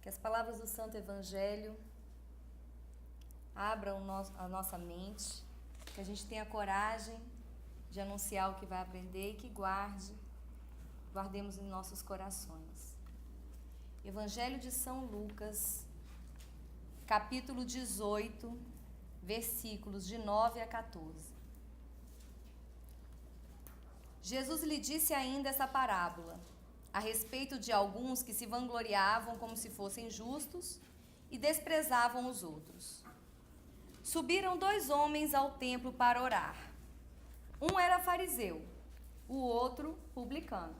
Que as palavras do Santo Evangelho abram a nossa mente, que a gente tenha coragem de anunciar o que vai aprender e que guardemos em nossos corações. Evangelho de São Lucas, capítulo 18, versículos de 9 a 14. Jesus lhe disse ainda essa parábola, a respeito de alguns que se vangloriavam como se fossem justos e desprezavam os outros. Subiram 2 homens ao templo para orar. Um era fariseu, o outro publicano.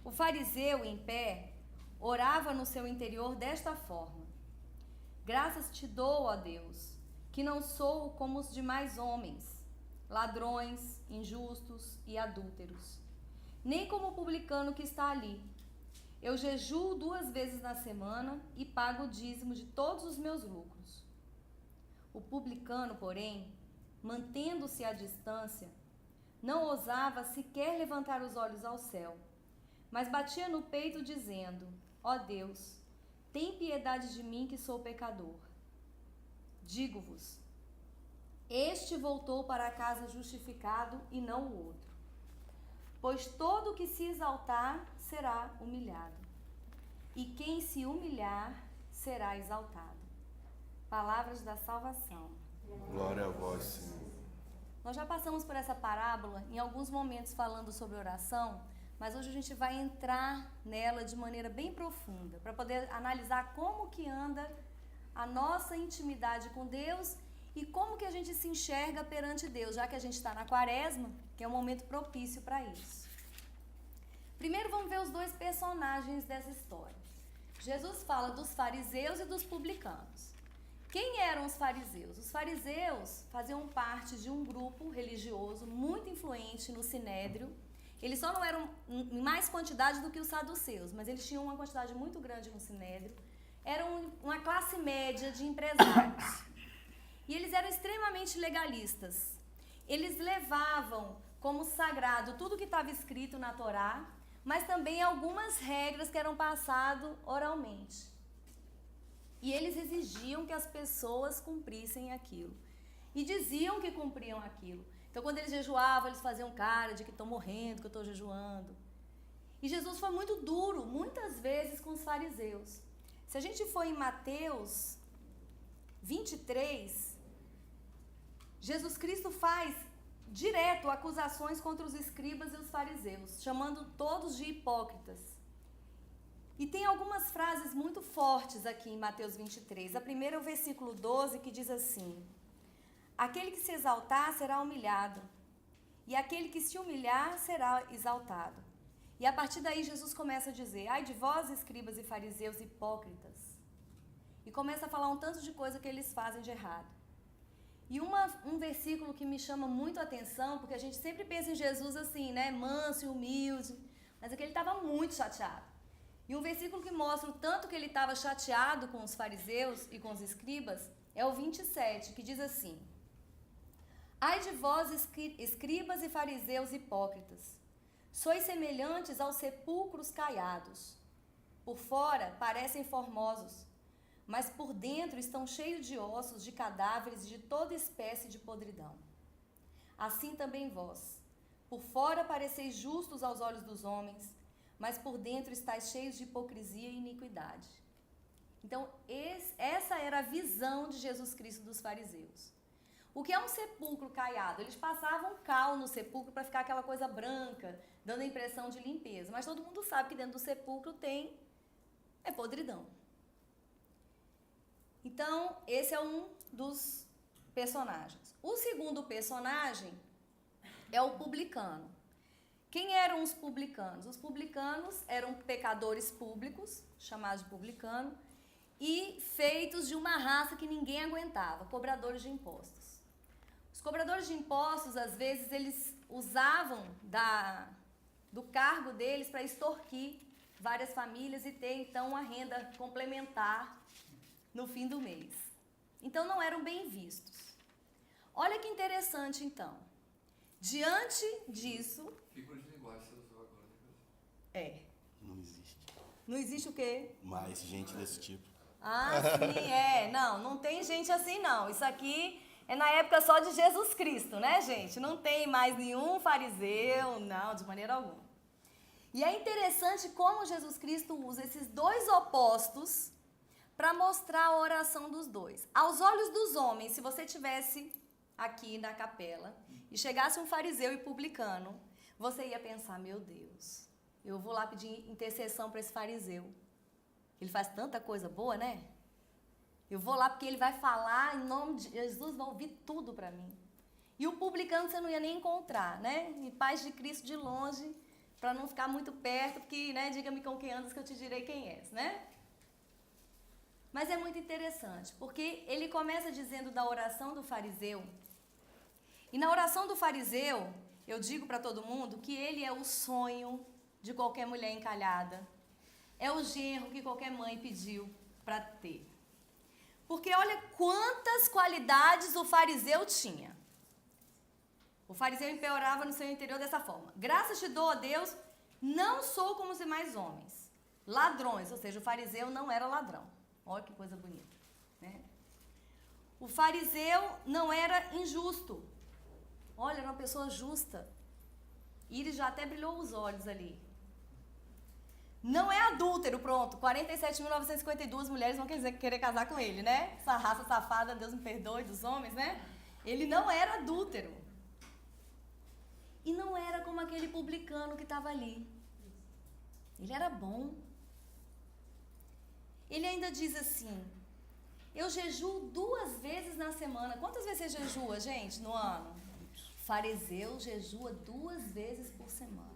O fariseu, em pé, orava no seu interior desta forma: Graças te dou, ó Deus, que não sou como os demais homens, ladrões, injustos e adúlteros, nem como o publicano que está ali. Eu jejuo 2 vezes na semana e pago o dízimo de todos os meus lucros. O publicano, porém, mantendo-se à distância, não ousava sequer levantar os olhos ao céu, mas batia no peito dizendo: Ó Deus, tem piedade de mim que sou pecador. Digo-vos, este voltou para casa justificado e não o outro. Pois todo o que se exaltar será humilhado, e quem se humilhar será exaltado. Palavras da salvação. Glória a vós, Senhor. Nós já passamos por essa parábola em alguns momentos falando sobre oração, mas hoje a gente vai entrar nela de maneira bem profunda, para poder analisar como que anda a nossa intimidade com Deus e como que a gente se enxerga perante Deus, já que a gente está na quaresma, que é um momento propício para isso. Primeiro vamos ver os 2 personagens dessa história. Jesus fala dos fariseus e dos publicanos. Quem eram os fariseus? Os fariseus faziam parte de um grupo religioso muito influente no Sinédrio. Eles só não eram em mais quantidade do que os saduceus, mas eles tinham uma quantidade muito grande no Sinédrio. Eram uma classe média de empresários. E eles eram extremamente legalistas. Eles levavam como sagrado tudo que estava escrito na Torá, mas também algumas regras que eram passadas oralmente. E eles exigiam que as pessoas cumprissem aquilo. E diziam que cumpriam aquilo. Então, quando eles jejuavam, eles faziam cara de que estou morrendo, que eu estou jejuando. E Jesus foi muito duro, muitas vezes, com os fariseus. Se a gente for em Mateus 23, Jesus Cristo faz direto acusações contra os escribas e os fariseus, chamando todos de hipócritas. E tem algumas frases muito fortes aqui em Mateus 23. A primeira é o versículo 12, que diz assim: Aquele que se exaltar será humilhado, e aquele que se humilhar será exaltado. E a partir daí Jesus começa a dizer: Ai de vós, escribas e fariseus hipócritas. E começa a falar um tanto de coisa que eles fazem de errado. E um versículo que me chama muito a atenção, porque a gente sempre pensa em Jesus assim, né, manso e humilde, mas aqui ele estava muito chateado. E um versículo que mostra o tanto que ele estava chateado com os fariseus e com os escribas é o 27, que diz assim: Ai de vós, escribas e fariseus hipócritas, sois semelhantes aos sepulcros caiados. Por fora parecem formosos, mas por dentro estão cheios de ossos, de cadáveres e de toda espécie de podridão. Assim também vós, por fora pareceis justos aos olhos dos homens, mas por dentro estáis cheios de hipocrisia e iniquidade. Então, essa era a visão de Jesus Cristo dos fariseus. O que é um sepulcro caiado? Eles passavam cal no sepulcro para ficar aquela coisa branca, dando a impressão de limpeza. Mas todo mundo sabe que dentro do sepulcro tem podridão. Então, esse é um dos personagens. O segundo personagem é o publicano. Quem eram os publicanos? Os publicanos eram pecadores públicos, chamados de publicano, e feitos de uma raça que ninguém aguentava, cobradores de impostos. Os cobradores de impostos, às vezes, eles usavam do cargo deles para extorquir várias famílias e ter, então, uma renda complementar no fim do mês. Então, não eram bem vistos. Olha que interessante, então. Diante disso... Figura de linguagem você usou agora, né? É. Não existe. Não existe o quê? Mais gente desse tipo. Ah, sim, não tem gente assim não. Isso aqui é na época só de Jesus Cristo, né, gente? Não tem mais nenhum fariseu, não, de maneira alguma. E é interessante como Jesus Cristo usa esses dois opostos para mostrar a oração dos dois. Aos olhos dos homens, se você tivesse aqui na capela e chegasse um fariseu e publicano, você ia pensar, meu Deus, eu vou lá pedir intercessão para esse fariseu. Ele faz tanta coisa boa, né? Eu vou lá porque ele vai falar em nome de Jesus, vai ouvir tudo para mim. E o publicano você não ia nem encontrar, né? E paz de Cristo de longe, para não ficar muito perto, porque, né, diga-me com quem andas que eu te direi quem és, né? Mas é muito interessante, porque ele começa dizendo da oração do fariseu. E na oração do fariseu, eu digo para todo mundo que ele é o sonho de qualquer mulher encalhada. É o genro que qualquer mãe pediu para ter. Porque olha quantas qualidades o fariseu tinha. O fariseu imperava no seu interior dessa forma. Graças te dou, ó Deus, não sou como os demais homens. Ladrões, ou seja, o fariseu não era ladrão. Olha que coisa bonita, né? O fariseu não era injusto. Olha, era uma pessoa justa. E ele já até brilhou os olhos ali. Não é adúltero, pronto. 47.952 mulheres vão querer casar com ele, né? Essa raça safada, Deus me perdoe, dos homens, né? Ele não era adúltero. E não era como aquele publicano que estava ali. Ele era bom. Ele ainda diz assim, eu jejuo 2 vezes na semana. Quantas vezes você jejua, gente, no ano? Fariseu jejua 2 vezes por semana.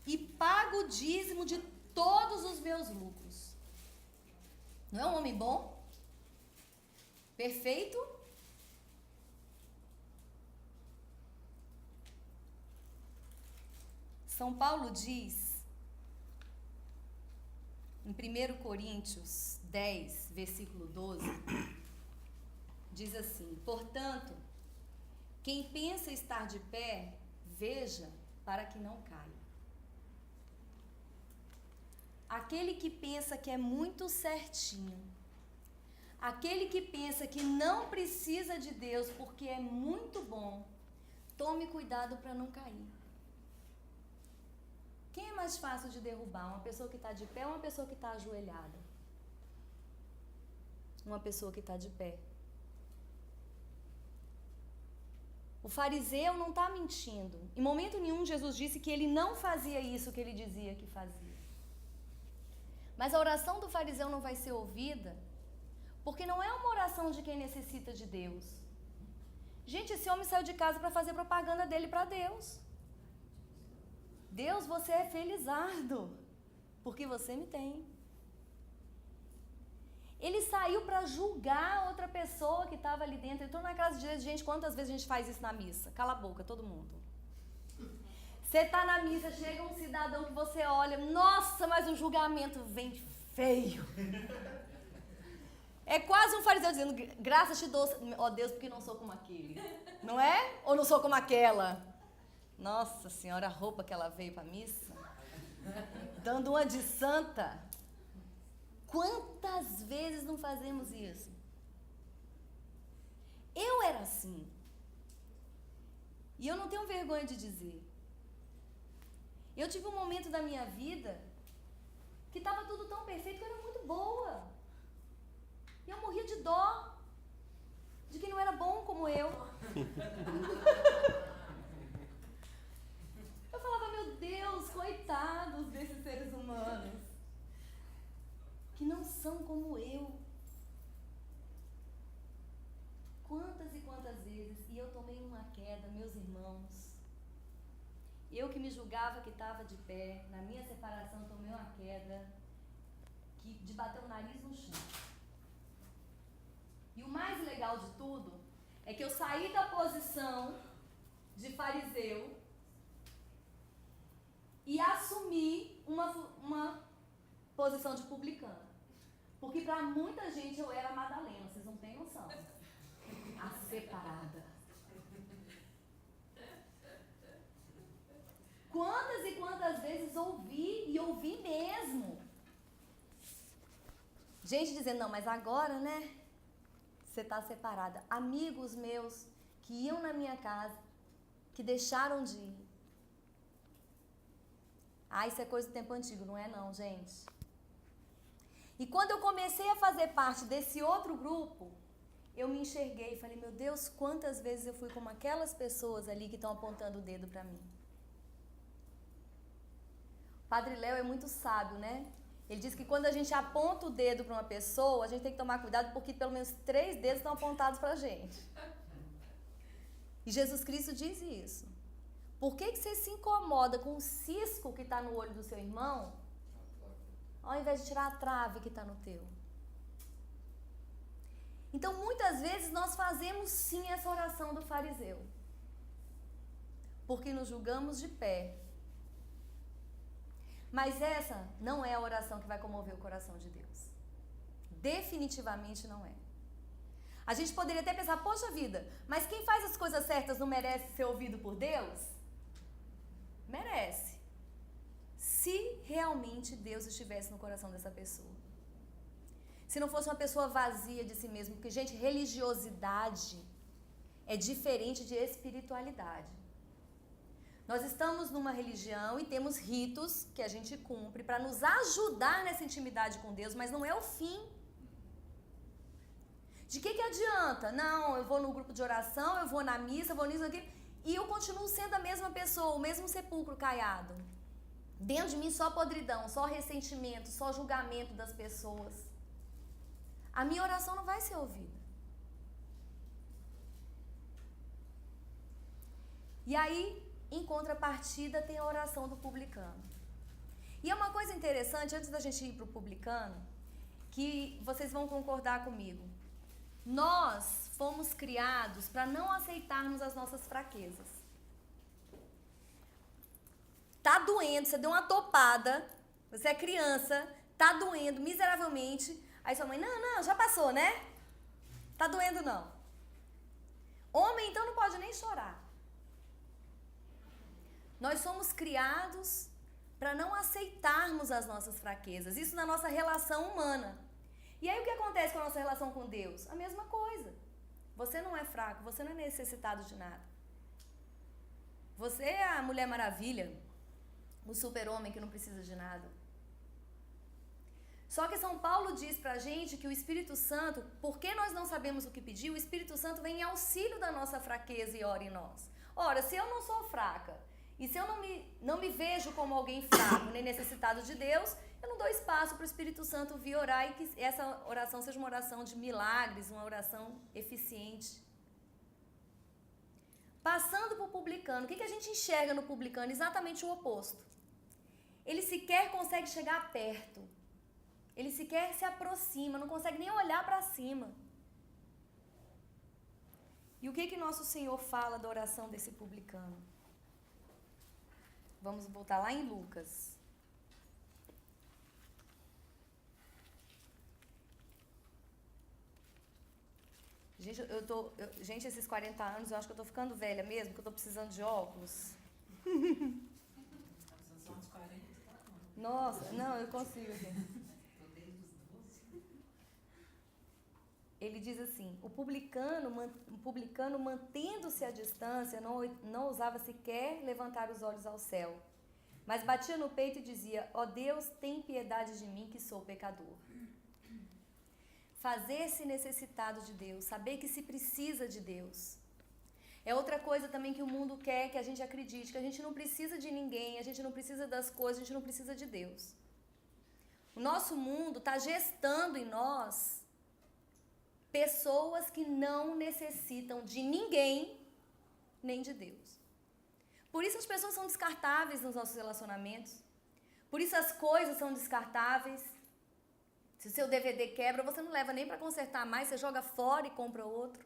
E pago o dízimo de todos os meus lucros. Não é um homem bom? Perfeito? São Paulo diz, em 1 Coríntios 10, versículo 12, diz assim, portanto, quem pensa estar de pé, veja para que não caia. Aquele que pensa que é muito certinho, aquele que pensa que não precisa de Deus porque é muito bom, tome cuidado para não cair. Quem é mais fácil de derrubar? Uma pessoa que está de pé ou uma pessoa que está ajoelhada? Uma pessoa que está de pé. O fariseu não está mentindo. Em momento nenhum Jesus disse que ele não fazia isso que ele dizia que fazia. Mas a oração do fariseu não vai ser ouvida porque não é uma oração de quem necessita de Deus. Gente, esse homem saiu de casa para fazer propaganda dele para Deus. Deus, você é felizardo, porque você me tem. Ele saiu para julgar outra pessoa que estava ali dentro. Ele entrou na casa de Deus. Gente, quantas vezes a gente faz isso na missa? Cala a boca, todo mundo. Você está na missa, chega um cidadão que você olha, nossa, mas o julgamento vem feio. É quase um fariseu dizendo, graças te dou, ó Deus, porque não sou como aquele. Não é? Ou não sou como aquela? Nossa Senhora, a roupa que ela veio para a missa, dando uma de santa. Quantas vezes não fazemos isso? Eu era assim. E eu não tenho vergonha de dizer. Eu tive um momento da minha vida que estava tudo tão perfeito que eu era muito boa. E eu morria de dó de quem não era bom como eu. Eu falava, meu Deus, coitados desses seres humanos que não são como eu. Quantas e quantas vezes, e eu tomei uma queda, meus irmãos. Eu que me julgava que estava de pé, na minha separação tomei uma queda de bater o nariz no chão. E o mais legal de tudo é que eu saí da posição de fariseu e assumi uma posição de publicano. Porque para muita gente eu era a Madalena, vocês não têm noção. A separada. Quantas e quantas vezes ouvi ouvir mesmo. Gente dizendo, não, mas agora, né? Você está separada. Amigos meus que iam na minha casa, que deixaram de ir. Ah, isso é coisa do tempo antigo, não é não, gente. E quando eu comecei a fazer parte desse outro grupo, eu me enxerguei e falei, meu Deus, quantas vezes eu fui como aquelas pessoas ali que estão apontando o dedo para mim. O Padre Léo é muito sábio, né? Ele diz que quando a gente aponta o dedo para uma pessoa, a gente tem que tomar cuidado porque pelo menos 3 dedos estão apontados para a gente. E Jesus Cristo diz isso. Por que você se incomoda com o cisco que está no olho do seu irmão, ao invés de tirar a trave que está no teu? Então, muitas vezes, nós fazemos sim essa oração do fariseu. Porque nos julgamos de pé. Mas essa não é a oração que vai comover o coração de Deus. Definitivamente não é. A gente poderia até pensar, poxa vida, mas quem faz as coisas certas não merece ser ouvido por Deus? Merece. Se realmente Deus estivesse no coração dessa pessoa. Se não fosse uma pessoa vazia de si mesmo, porque, gente, religiosidade é diferente de espiritualidade. Nós estamos numa religião e temos ritos que a gente cumpre para nos ajudar nessa intimidade com Deus, mas não é o fim. De que adianta? Não, eu vou no grupo de oração, eu vou na missa, eu vou nisso, aqui, e eu continuo sendo a mesma pessoa, o mesmo sepulcro caiado. Dentro de mim só podridão, só ressentimento, só julgamento das pessoas. A minha oração não vai ser ouvida. E aí, em contrapartida, tem a oração do publicano. E é uma coisa interessante, antes da gente ir para o publicano, que vocês vão concordar comigo. Nós fomos criados para não aceitarmos as nossas fraquezas. Tá doendo, você deu uma topada, você é criança, tá doendo miseravelmente. Aí sua mãe, não, já passou, né? Tá doendo não. Homem, então, não pode nem chorar. Nós somos criados para não aceitarmos as nossas fraquezas. Isso na nossa relação humana. E aí o que acontece com a nossa relação com Deus? A mesma coisa. Você não é fraco, você não é necessitado de nada. Você é a Mulher Maravilha, o super-homem que não precisa de nada. Só que São Paulo diz pra gente que o Espírito Santo, porque nós não sabemos o que pedir, o Espírito Santo vem em auxílio da nossa fraqueza e ora em nós. Ora, se eu não sou fraca, e se eu não me vejo como alguém fraco, nem necessitado de Deus, eu não dou espaço para o Espírito Santo vir orar e que essa oração seja uma oração de milagres, uma oração eficiente. Passando para o publicano, o que a gente enxerga no publicano? Exatamente o oposto. Ele sequer consegue chegar perto. Ele sequer se aproxima, não consegue nem olhar para cima. E o que nosso Senhor fala da oração desse publicano? Vamos voltar lá em Lucas. Gente, esses 40 anos, eu acho que eu tô ficando velha mesmo, que eu tô precisando de óculos. Nossa, não, eu consigo, gente. Ele diz assim, o publicano mantendo-se à distância, não ousava sequer levantar os olhos ao céu, mas batia no peito e dizia, ó Deus, tem piedade de mim que sou pecador. Fazer-se necessitado de Deus, saber que se precisa de Deus. É outra coisa também que o mundo quer que a gente acredite, que a gente não precisa de ninguém, a gente não precisa das coisas, a gente não precisa de Deus. O nosso mundo está gestando em nós pessoas que não necessitam de ninguém, nem de Deus. Por isso as pessoas são descartáveis nos nossos relacionamentos. Por isso as coisas são descartáveis. Se o seu DVD quebra, você não leva nem para consertar mais, você joga fora e compra outro.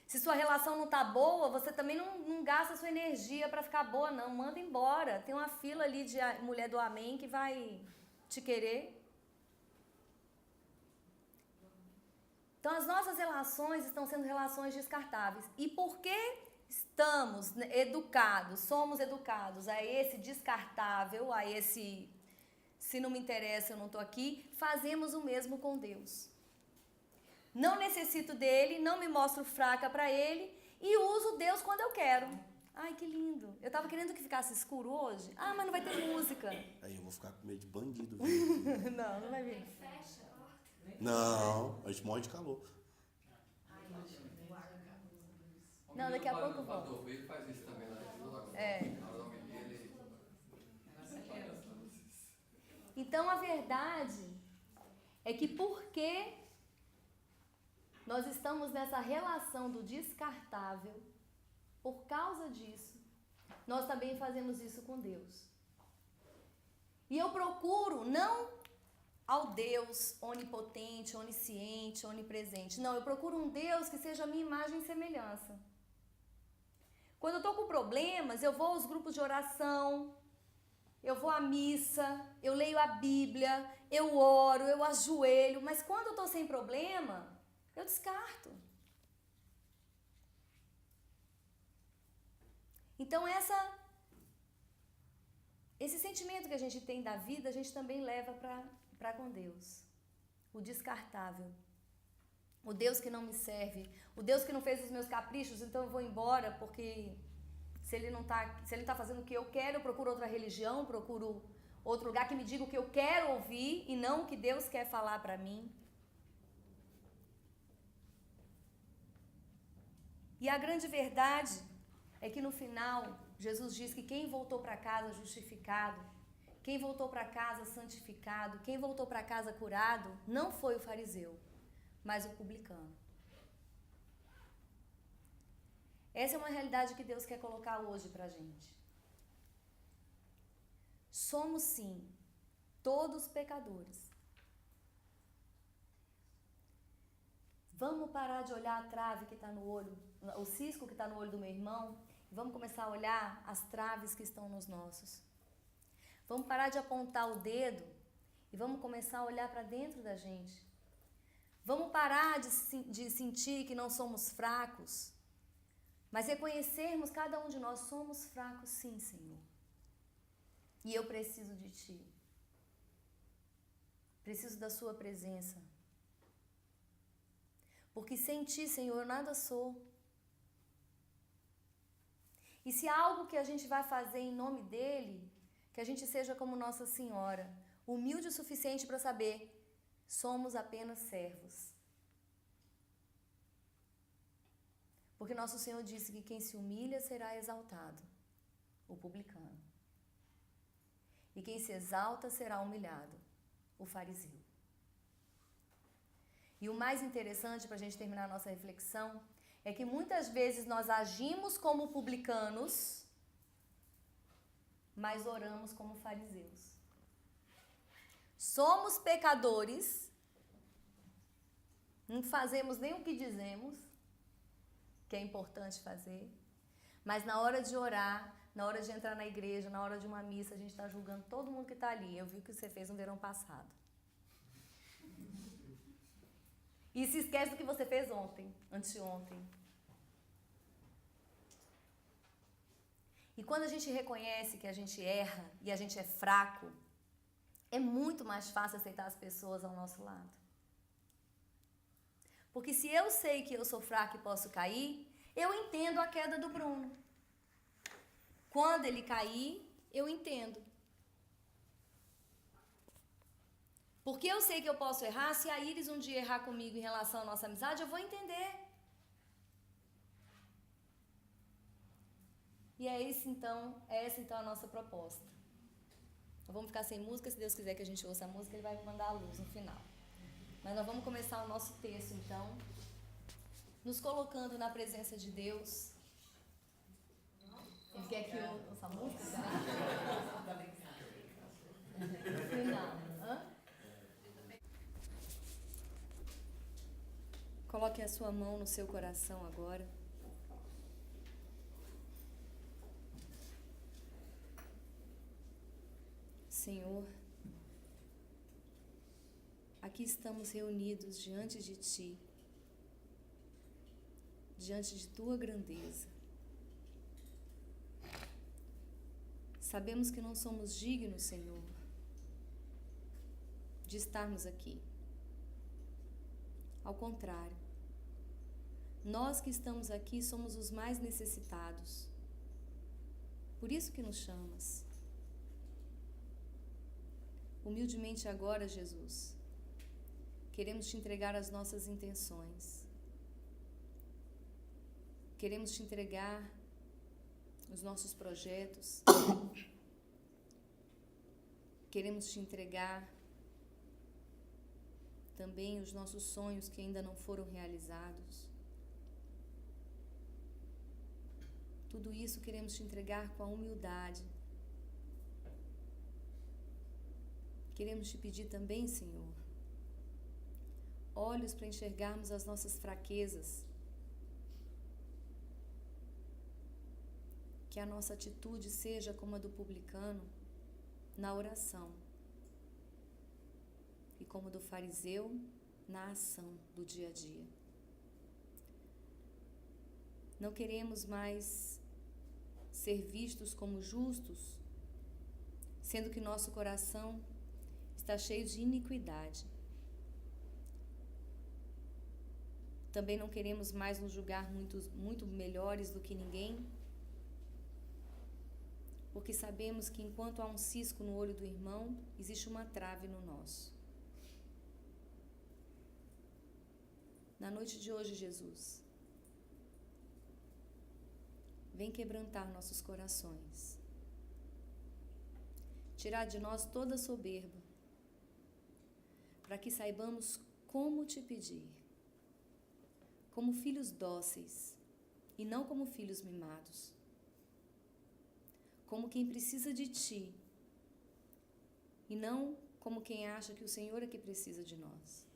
Se sua relação não está boa, você também não gasta sua energia para ficar boa, não. Manda embora. Tem uma fila ali de mulher do amém que vai te querer. Então, as nossas relações estão sendo relações descartáveis. E por que estamos educados, somos educados a esse descartável, a esse se não me interessa eu não estou aqui, fazemos o mesmo com Deus. Não necessito dele, não me mostro fraca para ele e uso Deus quando eu quero. Ai, que lindo. Eu tava querendo que ficasse escuro hoje. Ah, mas não vai ter música. Aí eu vou ficar com medo de bandido. Não, não vai vir. Não, a gente morre de calor. Não, daqui a pouco eu vou. Ele faz isso também lá dentro. É. Então a verdade é que porque nós estamos nessa relação do descartável, por causa disso, nós também fazemos isso com Deus. E eu procuro não ao Deus onipotente, onisciente, onipresente. Não, eu procuro um Deus que seja a minha imagem e semelhança. Quando eu estou com problemas, eu vou aos grupos de oração, eu vou à missa, eu leio a Bíblia, eu oro, eu ajoelho, mas quando eu estou sem problema, eu descarto. Então esse sentimento que a gente tem da vida, a gente também leva para com Deus. O descartável. O Deus que não me serve. O Deus que não fez os meus caprichos, então eu vou embora porque se ele não tá fazendo o que eu quero, eu procuro outra religião, procuro outro lugar que me diga o que eu quero ouvir e não o que Deus quer falar para mim. E a grande verdade é que no final, Jesus diz que quem voltou para casa justificado, quem voltou para casa santificado, quem voltou para casa curado, não foi o fariseu, mas o publicano. Essa é uma realidade que Deus quer colocar hoje para a gente. Somos sim, todos pecadores. Vamos parar de olhar a trave que está no olho, o cisco que está no olho do meu irmão, e vamos começar a olhar as traves que estão nos nossos. Vamos parar de apontar o dedo e vamos começar a olhar para dentro da gente. Vamos parar de sentir que não somos fracos, mas reconhecermos cada um de nós somos fracos sim, Senhor. E eu preciso de Ti. Preciso da Sua presença. Porque sem Ti, Senhor, eu nada sou. E se há algo que a gente vai fazer em nome dEle, que a gente seja como Nossa Senhora, humilde o suficiente para saber, somos apenas servos. Porque nosso Senhor disse que quem se humilha será exaltado, o publicano. E quem se exalta será humilhado, o fariseu. E o mais interessante para a gente terminar a nossa reflexão é que muitas vezes nós agimos como publicanos, mas oramos como fariseus. Somos pecadores, não fazemos nem o que dizemos, que é importante fazer, mas na hora de orar, na hora de entrar na igreja, na hora de uma missa, a gente está julgando todo mundo que está ali. Eu vi o que você fez no verão passado. E se esquece do que você fez ontem, anteontem. E quando a gente reconhece que a gente erra e a gente é fraco, é muito mais fácil aceitar as pessoas ao nosso lado. Porque se eu sei que eu sou fraco e posso cair, eu entendo a queda do Bruno. Quando ele cair, eu entendo. Porque eu sei que eu posso errar, se a Iris um dia errar comigo em relação à nossa amizade, eu vou entender. E é essa então a nossa proposta. Então, vamos ficar sem música, se Deus quiser que a gente ouça a música, Ele vai mandar a luz no final. Mas nós vamos começar o nosso texto então, nos colocando na presença de Deus. Ele quer que eu ouça a música? No final. Coloque a sua mão no seu coração agora. Senhor, aqui estamos reunidos diante de Ti, diante de Tua grandeza. Sabemos que não somos dignos, Senhor, de estarmos aqui. Ao contrário, nós que estamos aqui somos os mais necessitados. Por isso que nos chamas. Humildemente agora, Jesus, queremos te entregar as nossas intenções. Queremos te entregar os nossos projetos. Queremos te entregar também os nossos sonhos que ainda não foram realizados. Tudo isso queremos te entregar com a humildade. Queremos te pedir também, Senhor, olhos para enxergarmos as nossas fraquezas. Que a nossa atitude seja como a do publicano na oração e como a do fariseu na ação do dia a dia. Não queremos mais ser vistos como justos, sendo que nosso coração está cheio de iniquidade. Também não queremos mais nos julgar muito melhores do que ninguém, porque sabemos que enquanto há um cisco no olho do irmão, existe uma trave no nosso. Na noite de hoje, Jesus, vem quebrantar nossos corações, tirar de nós toda soberba, para que saibamos como te pedir, como filhos dóceis e não como filhos mimados, como quem precisa de ti e não como quem acha que o Senhor é que precisa de nós.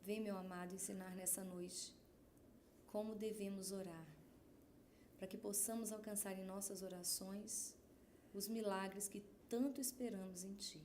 Vem, meu amado, ensinar nessa noite como devemos orar, para que possamos alcançar em nossas orações os milagres que tanto esperamos em ti.